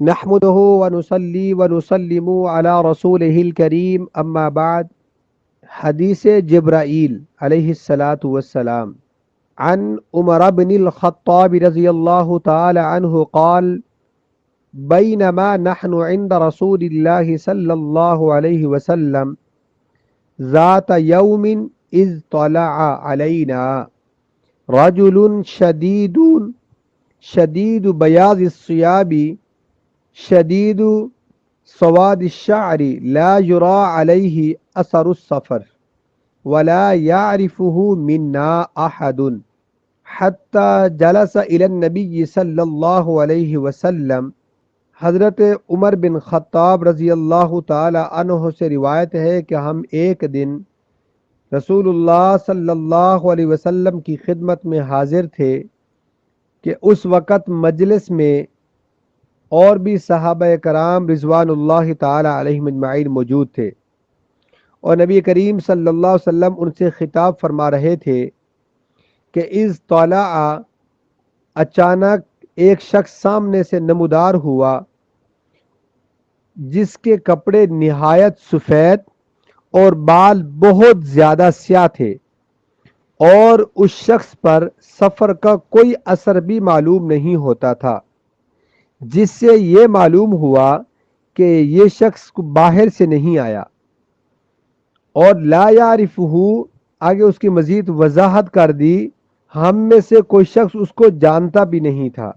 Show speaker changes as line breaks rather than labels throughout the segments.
نحمده ونصلي ونسلم على رسوله الكريم اما بعد. حدیث جبرائیل علیہ الصلاۃ والسلام. عن عمر بن الخطاب رضی اللہ تعالی عنہ قال بینما نحن عند رسول اللہ صلی اللہ علیہ وسلم ذات یوم اذ طلع علینا رجل شدید بیاض الثياب شدید سواد الشعر لا يرى عليه اثر السفر ولا يعرفه منا احد حتى جلس الى النبي صلی اللہ علیہ وسلم. حضرت عمر بن خطاب رضی اللہ تعالی عنہ سے روایت ہے کہ ہم ایک دن رسول اللہ صلی اللہ علیہ وسلم کی خدمت میں حاضر تھے کہ اس وقت مجلس میں اور بھی صحابہ کرام رضوان اللہ تعالی علیہم اجمعین موجود تھے، اور نبی کریم صلی اللہ علیہ وسلم ان سے خطاب فرما رہے تھے کہ اذ طلع، اچانک ایک شخص سامنے سے نمودار ہوا جس کے کپڑے نہایت سفید اور بال بہت زیادہ سیاہ تھے، اور اس شخص پر سفر کا کوئی اثر بھی معلوم نہیں ہوتا تھا، جس سے یہ معلوم ہوا کہ یہ شخص باہر سے نہیں آیا. اور لا یعرفہ، آگے اس کی مزید وضاحت کر دی، ہم میں سے کوئی شخص اس کو جانتا بھی نہیں تھا،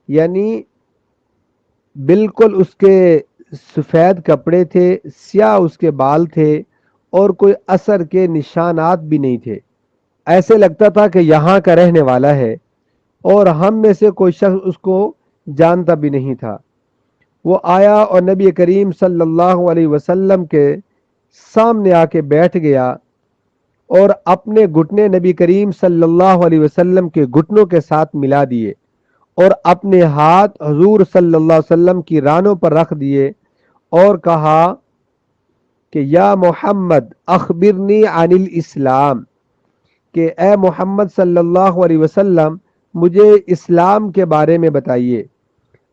یعنی بالکل اس کے سفید کپڑے تھے، سیاہ اس کے بال تھے، اور کوئی اثر کے نشانات بھی نہیں تھے. ایسے لگتا تھا کہ یہاں کا رہنے والا ہے، اور ہم میں سے کوئی شخص اس کو جانتا بھی نہیں تھا. وہ آیا اور نبی کریم صلی اللہ علیہ وسلم کے سامنے آ کے بیٹھ گیا، اور اپنے گھٹنے نبی کریم صلی اللہ علیہ وسلم کے گھٹنوں کے ساتھ ملا دیے، اور اپنے ہاتھ حضور صلی اللہ علیہ وسلم کی رانوں پر رکھ دیے، اور کہا کہ یا محمد اخبرنی عن الاسلام، کہ اے محمد صلی اللہ علیہ وسلم مجھے اسلام کے بارے میں بتائیے.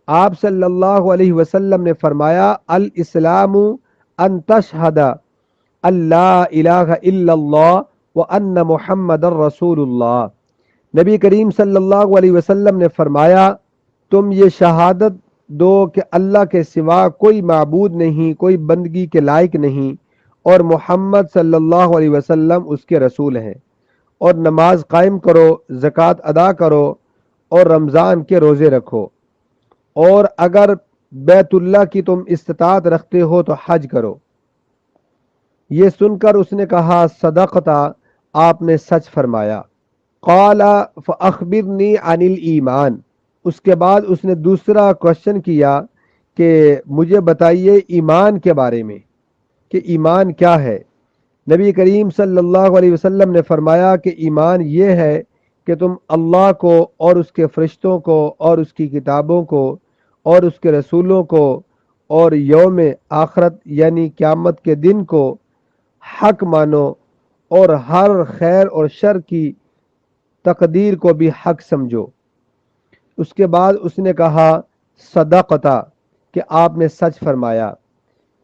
آپ صلی اللہ علیہ وسلم نے فرمایا الاسلام ان تشہد اللہ الہ الا اللہ وان محمد الرسول اللہ. نبی کریم صلی اللہ علیہ وسلم نے فرمایا تم یہ شہادت دو کہ اللہ کے سوا کوئی معبود نہیں، کوئی بندگی کے لائق نہیں، اور محمد صلی اللہ علیہ وسلم اس کے رسول ہیں، اور نماز قائم کرو، زکوٰۃ ادا کرو، اور رمضان کے روزے رکھو، اور اگر بیت اللہ کی تم استطاعت رکھتے ہو تو حج کرو. یہ سن کر اس نے کہا صدقتا، آپ نے سچ فرمایا. قال فاخبرنی عن الایمان، اس کے بعد اس نے دوسرا کوشچن کیا کہ مجھے بتائیے ایمان کے بارے میں کہ ایمان کیا ہے. نبی کریم صلی اللہ علیہ وسلم نے فرمایا کہ ایمان یہ ہے کہ تم اللہ کو اور اس کے فرشتوں کو اور اس کی کتابوں کو اور اس کے رسولوں کو اور یوم آخرت یعنی قیامت کے دن کو حق مانو، اور ہر خیر اور شر کی تقدیر کو بھی حق سمجھو. اس کے بعد اس نے کہا صدقتا، کہ آپ نے سچ فرمایا.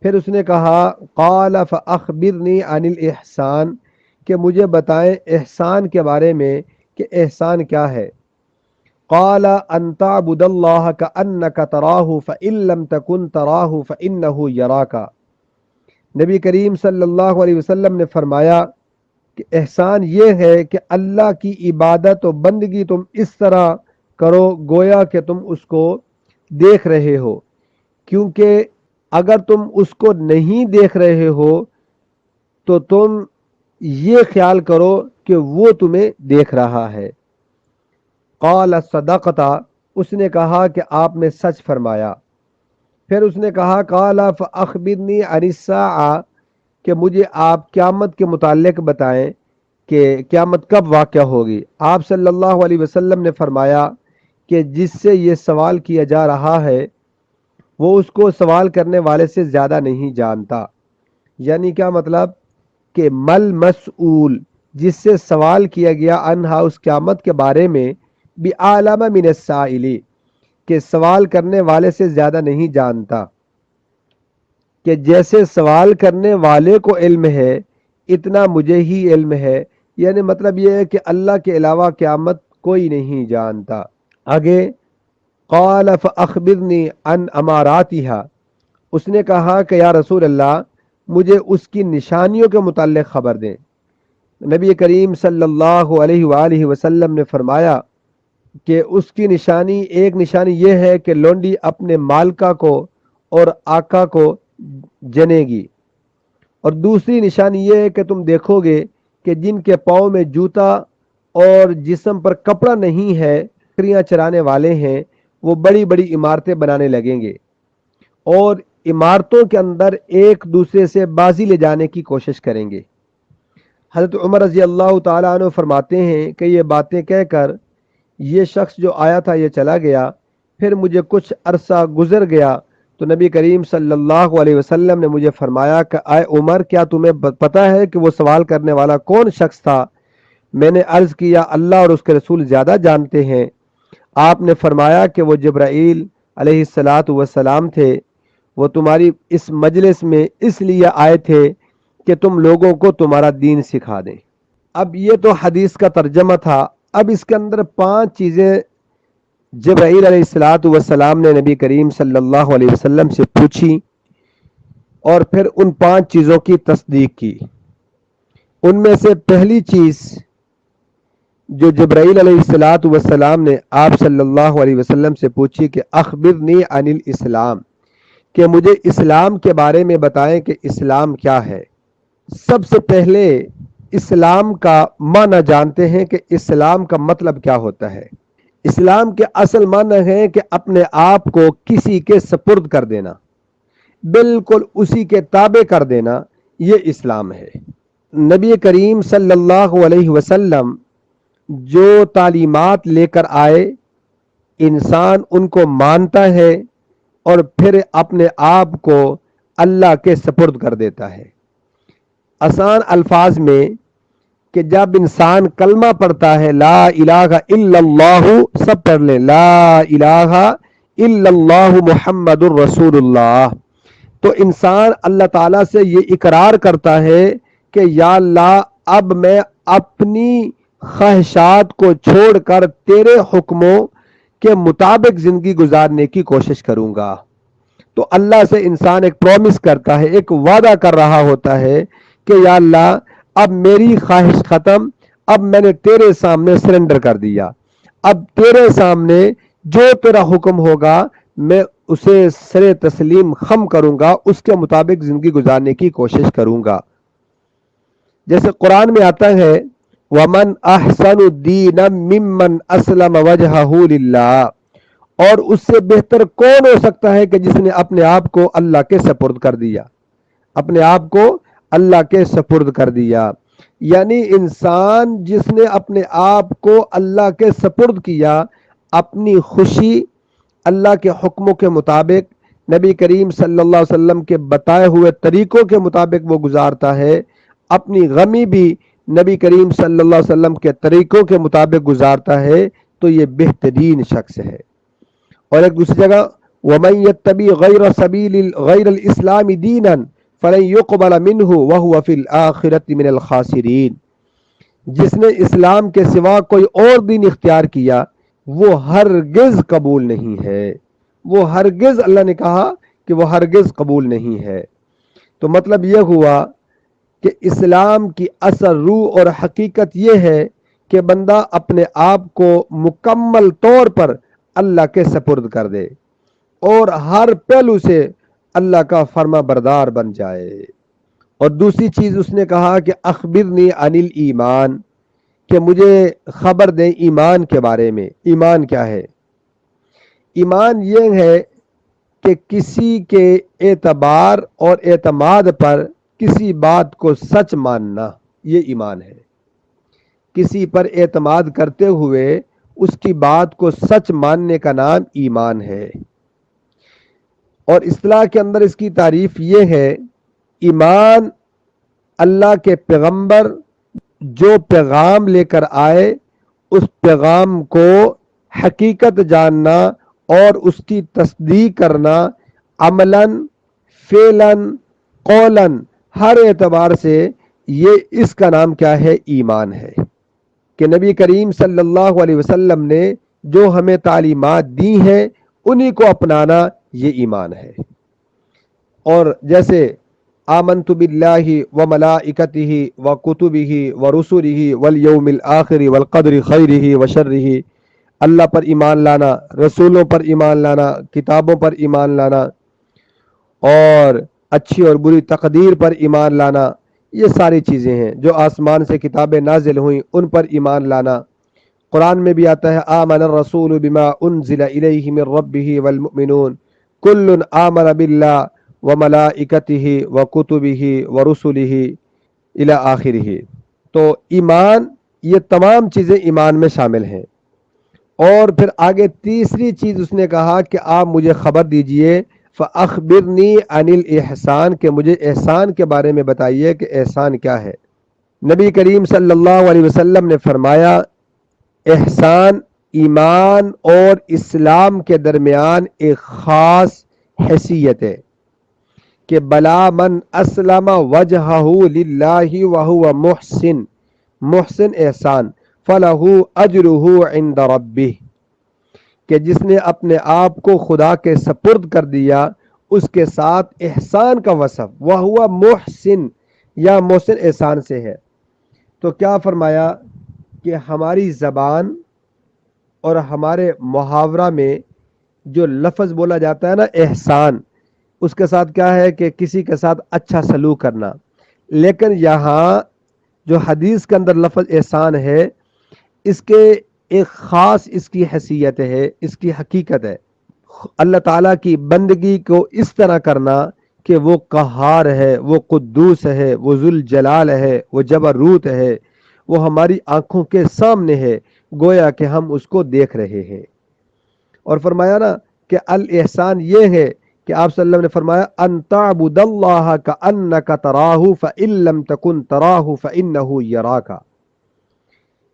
پھر اس نے کہا قال فاخبرنی عن الاحسان، کہ مجھے بتائیں احسان کے بارے میں کہ احسان کیا ہے. قال ان تعبد اللہ کأنک تراہ فإن لم تکن تراہ فإنہ یراک. نبی کریم صلی اللہ علیہ وسلم نے فرمایا کہ احسان یہ ہے کہ اللہ کی عبادت و بندگی تم اس طرح کرو گویا کہ تم اس کو دیکھ رہے ہو، کیونکہ اگر تم اس کو نہیں دیکھ رہے ہو تو تم یہ خیال کرو کہ وہ تمہیں دیکھ رہا ہے. قال صدقتا، اس نے کہا کہ آپ نے سچ فرمایا. پھر اس نے کہا قال فاخبرنی عن الساعہ، کہ مجھے آپ قیامت کے متعلق بتائیں کہ قیامت کب واقع ہوگی. آپ صلی اللہ علیہ وسلم نے فرمایا کہ جس سے یہ سوال کیا جا رہا ہے وہ اس کو سوال کرنے والے سے زیادہ نہیں جانتا. یعنی کیا مطلب کہ مل مسئول، جس سے سوال کیا گیا انہا اس قیامت کے بارے میں، بعالم من السائل، کہ سوال کرنے والے سے زیادہ نہیں جانتا، کہ جیسے سوال کرنے والے کو علم ہے اتنا مجھے ہی علم ہے، یعنی مطلب یہ ہے کہ اللہ کے علاوہ قیامت کوئی نہیں جانتا۔ آگے قال فاخبرنی عن اماراتها، اس نے کہا کہ یا رسول اللہ مجھے اس کی نشانیوں کے متعلق خبر دیں۔ نبی کریم صلی اللہ علیہ وآلہ وسلم نے فرمایا کہ اس کی نشانی، ایک نشانی یہ ہے کہ لونڈی اپنے مالکہ کو اور آقا کو جنے گی، اور دوسری نشانی یہ ہے کہ تم دیکھو گے کہ جن کے پاؤں میں جوتا اور جسم پر کپڑا نہیں ہے، بکریاں چرانے والے ہیں، وہ بڑی بڑی عمارتیں بنانے لگیں گے اور عمارتوں کے اندر ایک دوسرے سے بازی لے جانے کی کوشش کریں گے۔ حضرت عمر رضی اللہ تعالیٰ عنہ فرماتے ہیں کہ یہ باتیں کہہ کر یہ شخص جو آیا تھا یہ چلا گیا، پھر مجھے کچھ عرصہ گزر گیا تو نبی کریم صلی اللہ علیہ وسلم نے مجھے فرمایا کہ اے عمر، کیا تمہیں پتہ ہے کہ وہ سوال کرنے والا کون شخص تھا؟ میں نے عرض کیا اللہ اور اس کے رسول زیادہ جانتے ہیں۔ آپ نے فرمایا کہ وہ جبرائیل علیہ الصلاۃ والسلام تھے، وہ تمہاری اس مجلس میں اس لیے آئے تھے کہ تم لوگوں کو تمہارا دین سکھا دیں۔ اب یہ تو حدیث کا ترجمہ تھا، اب اس کے اندر 5 چیزیں جبرائیل علیہ الصلاۃ والسلام نے نبی کریم صلی اللہ علیہ وسلم سے پوچھی اور پھر ان 5 چیزوں کی تصدیق کی۔ ان میں سے پہلی چیز جو جبرائیل علیہ الصلاۃ والسلام نے آپ صلی اللہ علیہ وسلم سے پوچھی کہ اخبرنی عن الاسلام، کہ مجھے اسلام کے بارے میں بتائیں کہ اسلام کیا ہے۔ سب سے پہلے اسلام کا معنی جانتے ہیں کہ اسلام کا مطلب کیا ہوتا ہے۔ اسلام کے اصل معنی ہے کہ اپنے آپ کو کسی کے سپرد کر دینا، بالکل اسی کے تابع کر دینا، یہ اسلام ہے۔ نبی کریم صلی اللہ علیہ وسلم جو تعلیمات لے کر آئے، انسان ان کو مانتا ہے اور پھر اپنے آپ کو اللہ کے سپرد کر دیتا ہے۔ آسان الفاظ میں کہ جب انسان کلمہ پڑھتا ہے لا الہ الا اللہ، سب پڑھ لیں لا الہ الا اللہ محمد الرسول اللہ، تو انسان اللہ تعالیٰ سے یہ اقرار کرتا ہے کہ یا اللہ اب میں اپنی خواہشات کو چھوڑ کر تیرے حکموں کے مطابق زندگی گزارنے کی کوشش کروں گا۔ تو اللہ سے انسان ایک پرومس کرتا ہے، ایک وعدہ کر رہا ہوتا ہے کہ یا اللہ اب میری خواہش ختم، اب میں نے تیرے سامنے سرنڈر کر دیا، اب تیرے سامنے جو تیرا حکم ہوگا میں اسے سر تسلیم خم کروں گا، اس کے مطابق زندگی گزارنے کی کوشش کروں گا۔ جیسے قرآن میں آتا ہے وَمَنْ أَحْسَنُ دِينًا مِّمَّنْ أَسْلَمَ وَجْهَهُ لِلَّهِ، اور اس سے بہتر کون ہو سکتا ہے کہ جس نے اپنے آپ کو اللہ کے سپرد کر دیا، اپنے آپ کو اللہ کے سپرد کر دیا، یعنی انسان جس نے اپنے آپ کو اللہ کے سپرد کیا، اپنی خوشی اللہ کے حکموں کے مطابق، نبی کریم صلی اللہ علیہ وسلم کے بتائے ہوئے طریقوں کے مطابق وہ گزارتا ہے، اپنی غمی بھی نبی کریم صلی اللہ علیہ وسلم کے طریقوں کے مطابق گزارتا ہے، تو یہ بہترین شخص ہے۔ اور ایک دوسری جگہ وَمَن يَتَّبِعْ غَيْرَ سَبِيلِ غَيْرَ الْإِسْلَامِ دِينًا فَلَن يُقْبَلَ مِنْهُ وَهُوَ فِي الْآخِرَةِ مِنَ الْخَاسِرِينَ، جس نے اسلام کے سوا کوئی اور دین اختیار کیا وہ ہرگز قبول نہیں ہے، وہ ہرگز، اللہ نے کہا کہ وہ ہرگز قبول نہیں ہے۔ تو مطلب یہ ہوا کہ اسلام کی اصل روح اور حقیقت یہ ہے کہ بندہ اپنے آپ کو مکمل طور پر اللہ کے سپرد کر دے اور ہر پہلو سے اللہ کا فرما بردار بن جائے۔ اور دوسری چیز اس نے کہا کہ اخبرنی عن الایمان، کہ مجھے خبر دیں ایمان کے بارے میں۔ ایمان کیا ہے؟ ایمان یہ ہے کہ کسی کے اعتبار اور اعتماد پر کسی بات کو سچ ماننا، یہ ایمان ہے۔ کسی پر اعتماد کرتے ہوئے اس کی بات کو سچ ماننے کا نام ایمان ہے۔ اور اصطلاح کے اندر اس کی تعریف یہ ہے، ایمان اللہ کے پیغمبر جو پیغام لے کر آئے اس پیغام کو حقیقت جاننا اور اس کی تصدیق کرنا عملاً، فعلاً، قولاً، ہر اعتبار سے یہ اس کا نام کیا ہے؟ ایمان ہے۔ کہ نبی کریم صلی اللہ علیہ وسلم نے جو ہمیں تعلیمات دی ہیں انہی کو اپنانا یہ ایمان ہے۔ اور جیسے آمنت باللہ و ملائکتہ و کتبہ و رسلہ والیوم الآخر والقدر خیرہ و شرہ، اللہ پر ایمان لانا، رسولوں پر ایمان لانا، کتابوں پر ایمان لانا، اور اچھی اور بری تقدیر پر ایمان لانا، یہ ساری چیزیں ہیں۔ جو آسمان سے کتابیں نازل ہوئیں ان پر ایمان لانا۔ قرآن میں بھی آتا ہے آمن الرسول بما انزل الیہ من ربہ والمؤمنون کل آمن باللہ وملائکتہ وکتبہ ورسلہ الی آخرہ۔ تو ایمان، یہ تمام چیزیں ایمان میں شامل ہیں۔ اور پھر آگے تیسری چیز اس نے کہا کہ آپ مجھے خبر دیجئے فَأَخْبِرْنِي عَنِ الْإِحْسَان، کہ مجھے احسان کے بارے میں بتائیے کہ احسان کیا ہے۔ نبی کریم صلی اللہ علیہ وسلم نے فرمایا احسان ایمان اور اسلام کے درمیان ایک خاص حیثیت ہے کہ بلا من اسلم وجہہ للہ وہو محسن، محسن احسان فلہ اجرہ عند ربہ، کہ جس نے اپنے آپ کو خدا کے سپرد کر دیا اس کے ساتھ احسان کا وصف وہو محسن، یا محسن احسان سے ہے۔ تو کیا فرمایا کہ ہماری زبان اور ہمارے محاورہ میں جو لفظ بولا جاتا ہے نا احسان، اس کے ساتھ کیا ہے کہ کسی کے ساتھ اچھا سلوک کرنا، لیکن یہاں جو حدیث کے اندر لفظ احسان ہے اس کے ایک خاص اس کی حیثیت ہے، اس کی حقیقت ہے۔ اللہ تعالیٰ کی بندگی کو اس طرح کرنا کہ وہ قہار ہے، وہ قدوس ہے، وہ ذوالجلال ہے، وہ جبروت ہے، وہ ہماری آنکھوں کے سامنے ہے، گویا کہ ہم اس کو دیکھ رہے ہیں۔ اور فرمایا نا کہ الاحسان یہ ہے کہ آپ صلی اللہ علیہ وسلم نے فرمایا ان تعبد اللہ کأنک تراہ فإن لم تکن تراہ فإنہ یراک،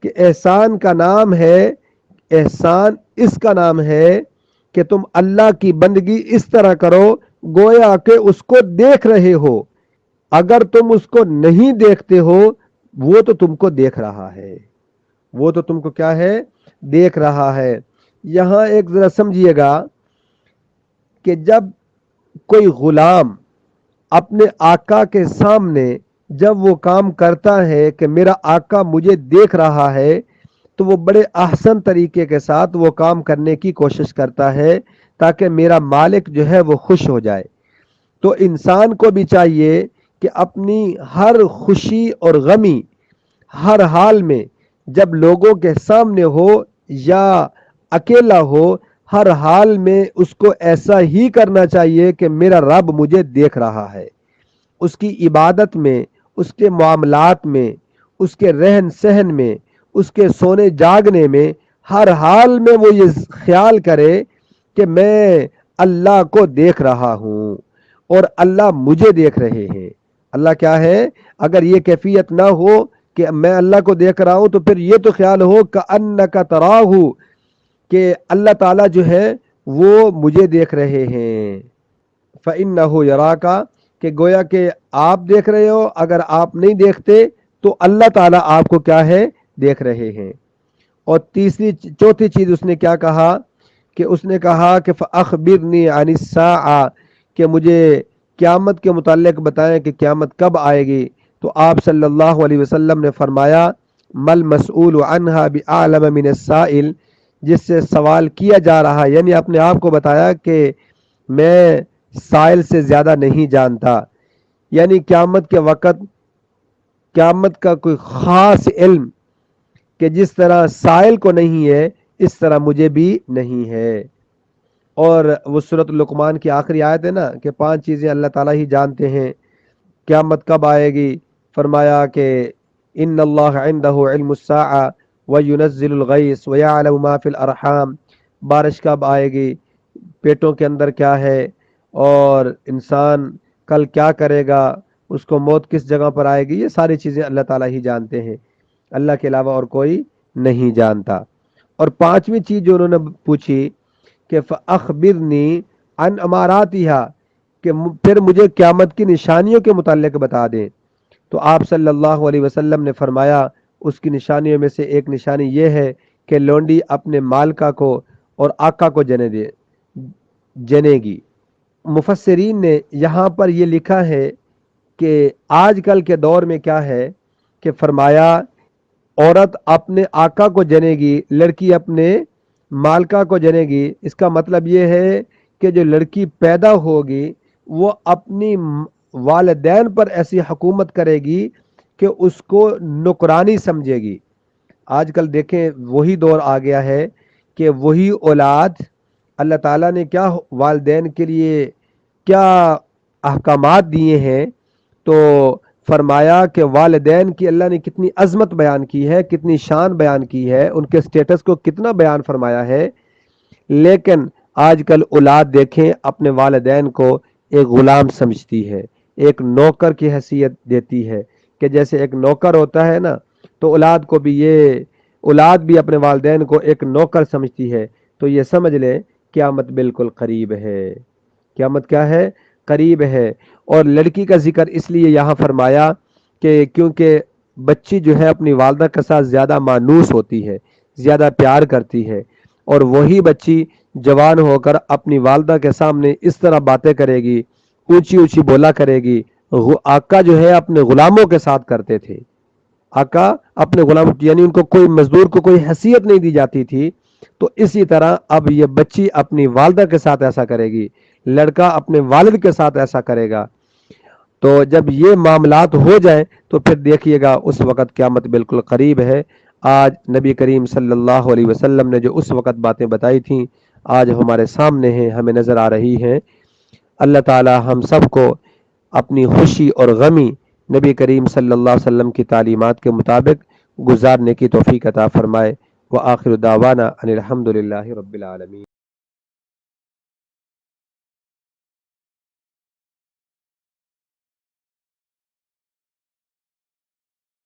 کہ احسان کا نام ہے، احسان اس کا نام ہے کہ تم اللہ کی بندگی اس طرح کرو گویا کہ اس کو دیکھ رہے ہو، اگر تم اس کو نہیں دیکھتے ہو وہ تو تم کو دیکھ رہا ہے، وہ تو تم کو کیا ہے؟ دیکھ رہا ہے۔ یہاں ایک ذرا سمجھیے گا کہ جب کوئی غلام اپنے آقا کے سامنے جب وہ کام کرتا ہے کہ میرا آقا مجھے دیکھ رہا ہے تو وہ بڑے احسن طریقے کے ساتھ وہ کام کرنے کی کوشش کرتا ہے تاکہ میرا مالک جو ہے وہ خوش ہو جائے۔ تو انسان کو بھی چاہیے کہ اپنی ہر خوشی اور غمی ہر حال میں جب لوگوں کے سامنے ہو یا اکیلا ہو، ہر حال میں اس کو ایسا ہی کرنا چاہیے کہ میرا رب مجھے دیکھ رہا ہے۔ اس کی عبادت میں، اس کے معاملات میں، اس کے رہن سہن میں، اس کے سونے جاگنے میں، ہر حال میں وہ یہ خیال کرے کہ میں اللہ کو دیکھ رہا ہوں اور اللہ مجھے دیکھ رہے ہیں۔ اللہ کیا ہے؟ اگر یہ کیفیت نہ ہو کہ میں اللہ کو دیکھ رہا ہوں تو پھر یہ تو خیال ہو کأنک تراہ، کہ اللہ تعالیٰ جو ہے وہ مجھے دیکھ رہے ہیں، فإنہ یراک، کہ گویا کہ آپ دیکھ رہے ہو، اگر آپ نہیں دیکھتے تو اللہ تعالیٰ آپ کو کیا ہے؟ دیکھ رہے ہیں۔ اور چوتھی چیز اس نے کیا کہا کہ اس نے کہا کہ فأخبرنی عن الساعہ، کہ مجھے قیامت کے متعلق بتائیں کہ قیامت کب آئے گی۔ تو آپ صلی اللہ علیہ وسلم نے فرمایا مل مسئول عنہا بعالم من السائل، جس سے سوال کیا جا رہا، یعنی اپنے آپ کو بتایا کہ میں سائل سے زیادہ نہیں جانتا، یعنی قیامت کے وقت قیامت کا کوئی خاص علم کہ جس طرح سائل کو نہیں ہے اس طرح مجھے بھی نہیں ہے۔ اور وہ سورۃ لقمان کی آخری آیت ہے نا کہ 5 چیزیں اللہ تعالیٰ ہی جانتے ہیں، قیامت کب آئے گی، فرمایا کہ ان اللہ عندہ علم الساعہ وینزل الغیث ویعلم ما فی الارحام، بارش کب آئے گی، پیٹوں کے اندر کیا ہے، اور انسان کل کیا کرے گا، اس کو موت کس جگہ پر آئے گی، یہ ساری چیزیں اللہ تعالیٰ ہی جانتے ہیں، اللہ کے علاوہ اور کوئی نہیں جانتا۔ اور 5ویں چیز جو انہوں نے پوچھی کہ فَأَخْبِرْنِي عَنْ أَمَارَاتِهَا، کہ پھر مجھے قیامت کی نشانیوں کے متعلق بتا دیں۔ تو آپ صلی اللہ علیہ وسلم نے فرمایا اس کی نشانیوں میں سے ایک نشانی یہ ہے کہ لونڈی اپنے مالکہ کو اور آقا کو جنے گی۔ مفسرین نے یہاں پر یہ لکھا ہے کہ آج کل کے دور میں کیا ہے کہ فرمایا عورت اپنے آقا کو جنے گی، لڑکی اپنے مالکہ کو جنے گی۔ اس کا مطلب یہ ہے کہ جو لڑکی پیدا ہوگی وہ اپنی والدین پر ایسی حکومت کرے گی کہ اس کو نکرانی سمجھے گی۔ آج کل دیکھیں وہی دور آ گیا ہے کہ وہی اولاد، اللہ تعالیٰ نے کیا والدین کے لیے کیا احکامات دیے ہیں، تو فرمایا کہ والدین کی اللہ نے کتنی عظمت بیان کی ہے، کتنی شان بیان کی ہے، ان کے سٹیٹس کو کتنا بیان فرمایا ہے۔ لیکن آج کل اولاد دیکھیں اپنے والدین کو ایک غلام سمجھتی ہے، ایک نوکر کی حیثیت دیتی ہے، کہ جیسے ایک نوکر ہوتا ہے نا، تو اولاد بھی اپنے والدین کو ایک نوکر سمجھتی ہے۔ تو یہ سمجھ لے قیامت بالکل قریب ہے۔ قیامت کیا ہے؟ قریب ہے۔ اور لڑکی کا ذکر اس لیے یہاں فرمایا کہ کیونکہ بچی جو ہے اپنی والدہ کے ساتھ زیادہ مانوس ہوتی ہے، زیادہ پیار کرتی ہے، اور وہی بچی جوان ہو کر اپنی والدہ کے سامنے اس طرح باتیں کرے گی، اونچی اونچی بولا کرے گی۔ آقا جو ہے اپنے غلاموں کے ساتھ کرتے تھے، آقا اپنے غلام، یعنی ان کو کوئی مزدور کو کوئی حیثیت نہیں دی جاتی تھی۔ تو اسی طرح اب یہ بچی اپنی والدہ کے ساتھ ایسا کرے گی، لڑکا اپنے والد کے ساتھ ایسا کرے گا۔ تو جب یہ معاملات ہو جائیں تو پھر دیکھیے گا اس وقت قیامت بالکل قریب ہے۔ آج نبی کریم صلی اللہ علیہ وسلم نے جو اس وقت باتیں بتائی تھیں آج ہمارے سامنے ہیں، ہمیں نظر آ رہی ہیں۔ اللہ تعالی ہم سب کو اپنی خوشی اور غمی نبی کریم صلی اللہ علیہ وسلم کی تعلیمات کے مطابق گزارنے کی توفیق عطا فرمائے۔ وآخر دعوانا ان الحمد للہ رب العالمین۔